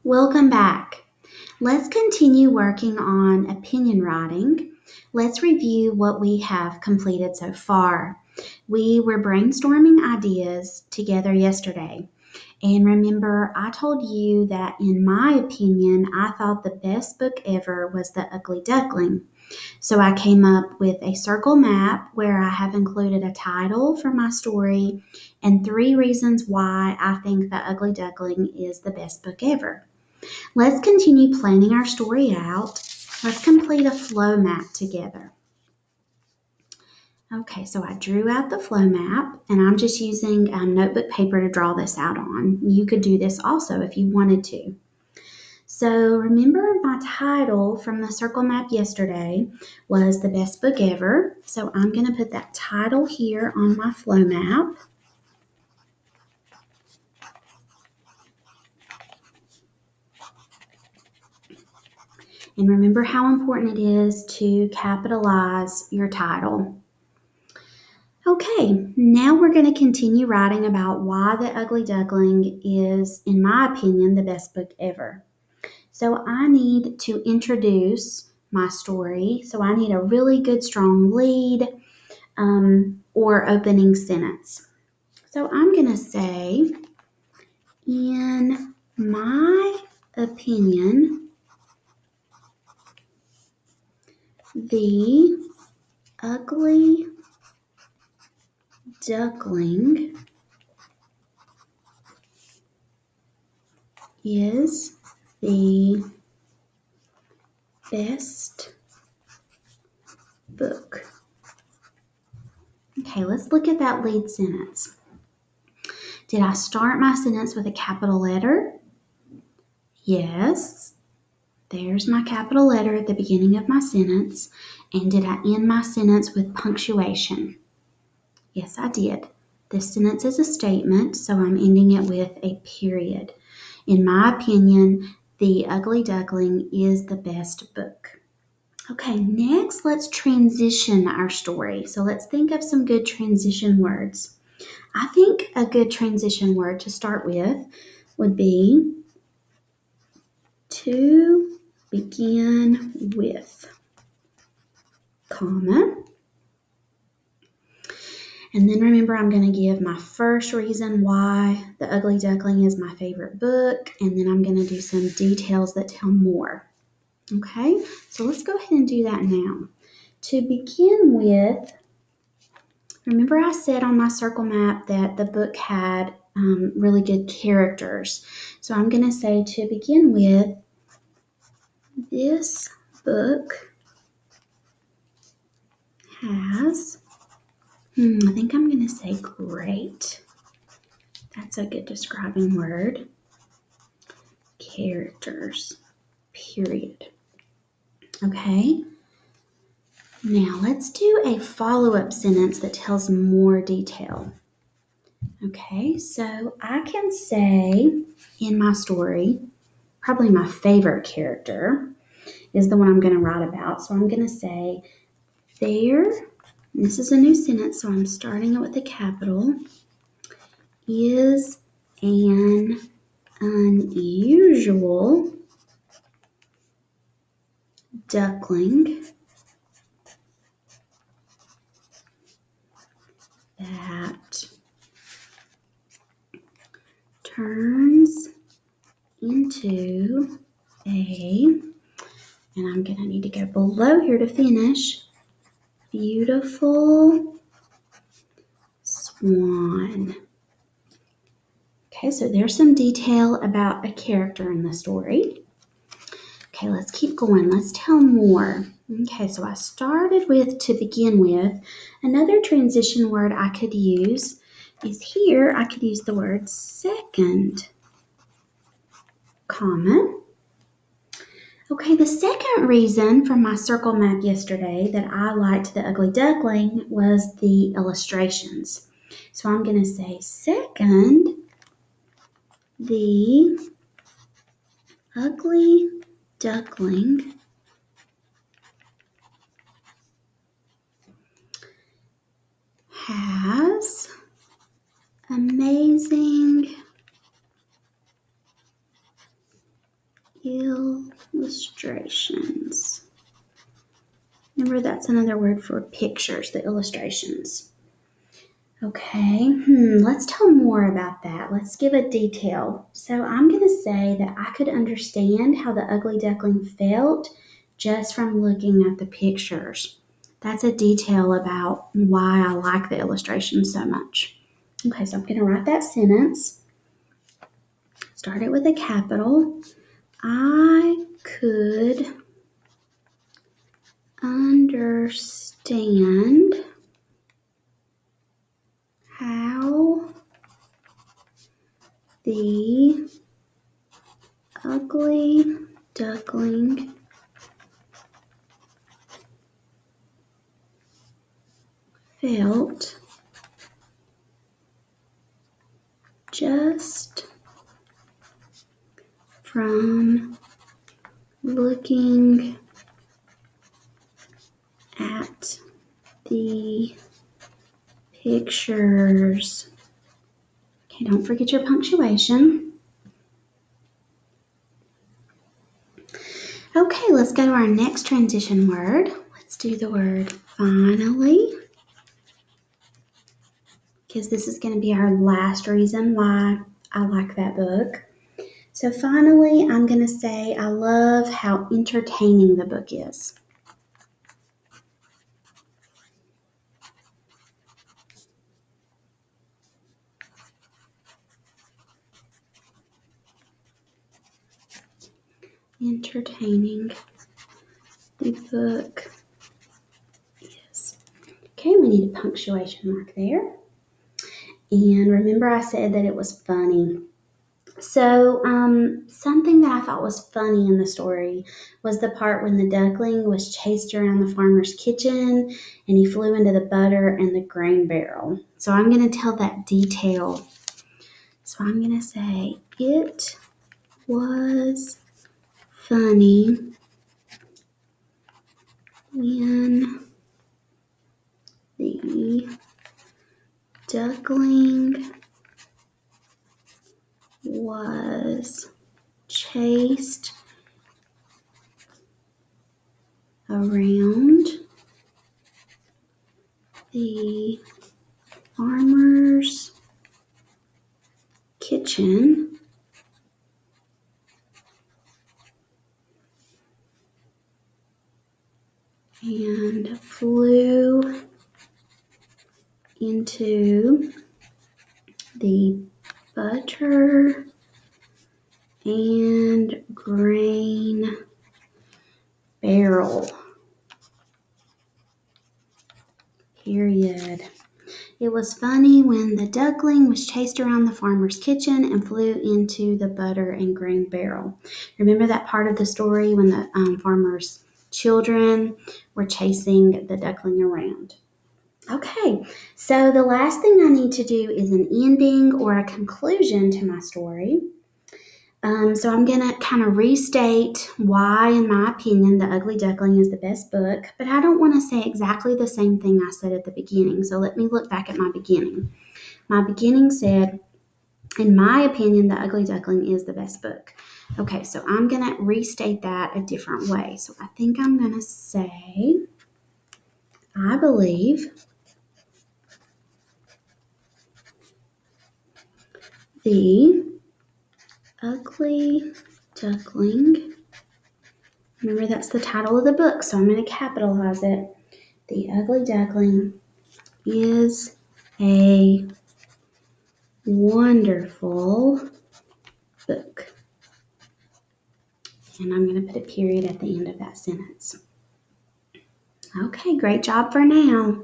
Welcome back. Let's continue working on opinion writing. Let's review what we have completed so far. We were brainstorming ideas together yesterday. And remember, I told you that in my opinion, I thought the best book ever was The Ugly Duckling. So I came up with a circle map where I have included a title for my story and 3 reasons why I think The Ugly Duckling is the best book ever. Let's continue planning our story out. Let's complete a flow map together. Okay, so I drew out the flow map, and I'm just using notebook paper to draw this out on. You could do this also if you wanted to. So remember my title from the circle map yesterday was The Best Book Ever. So I'm going to put that title here on my flow map. And remember how important it is to capitalize your title. Okay, now we're going to continue writing about why The Ugly Duckling is, in my opinion, the best book ever. So I need to introduce my story. So I need a really good, strong lead or opening sentence. So I'm going to say, in my opinion, the ugly duckling is the best book. Okay, let's look at that lead sentence. Did I start my sentence with a capital letter? Yes. There's my capital letter at the beginning of my sentence. And did I end my sentence with punctuation? Yes, I did. This sentence is a statement, so I'm ending it with a period. In my opinion, The Ugly Duckling is the best book. Okay, next let's transition our story. So let's think of some good transition words. I think a good transition word to start with would be to begin with, comma. And then remember, I'm going to give my first reason why The Ugly Duckling is my favorite book, and then I'm going to do some details that tell more. Okay, so let's go ahead and do that now. To begin with, remember I said on my circle map that the book had really good characters. So I'm going to say, to begin with, this book has, I think I'm going to say great. That's a good describing word. Characters, period. Okay. Now let's do a follow-up sentence that tells more detail. Okay, so I can say in my story, probably my favorite character is the one I'm going to write about. So I'm going to say, there, this is a new sentence, so I'm starting it with a capital, is an unusual duckling that turns into a, and I'm going to need to go below here to finish, beautiful swan. Okay, so there's some detail about a character in the story. Okay, let's keep going. Let's tell more. Okay, so I started with to begin with. Another transition word I could use is here. I could use the word second, comma. Okay, the second reason from my circle map yesterday that I liked The Ugly Duckling was the illustrations. So I'm going to say, second, the Ugly Duckling has amazing illustrations. Remember, that's another word for pictures, the illustrations. Okay, let's tell more about that. Let's give a detail. So I'm going to say that I could understand how the ugly duckling felt just from looking at the pictures. That's a detail about why I like the illustrations so much. Okay, so I'm going to write that sentence. Start it with a capital. I could understand how the ugly duckling felt just from looking at the pictures. Okay, don't forget your punctuation. Okay, let's go to our next transition word. Let's do the word finally, because this is going to be our last reason why I like that book. So finally, I'm going to say I love how entertaining the book is. Entertaining the book is. Okay, we need a punctuation mark there. And remember I said that it was funny. So something that I thought was funny in the story was the part when the duckling was chased around the farmer's kitchen and he flew into the butter and the grain barrel. So I'm going to tell that detail. So I'm going to say it was funny when the duckling was chased around the farmer's kitchen and flew into the butter and grain barrel. Period. It was funny when the duckling was chased around the farmer's kitchen and flew into the butter and grain barrel. Remember that part of the story when the farmer's children were chasing the duckling around? Okay, so the last thing I need to do is an ending or a conclusion to my story. So I'm going to kind of restate why, in my opinion, The Ugly Duckling is the best book, but I don't want to say exactly the same thing I said at the beginning. So let me look back at my beginning. My beginning said, in my opinion, The Ugly Duckling is the best book. Okay, so I'm going to restate that a different way. So I think I'm going to say, I believe The Ugly Duckling, remember that's the title of the book, so I'm going to capitalize it. The Ugly Duckling is a wonderful book. And I'm going to put a period at the end of that sentence. Okay, great job for now.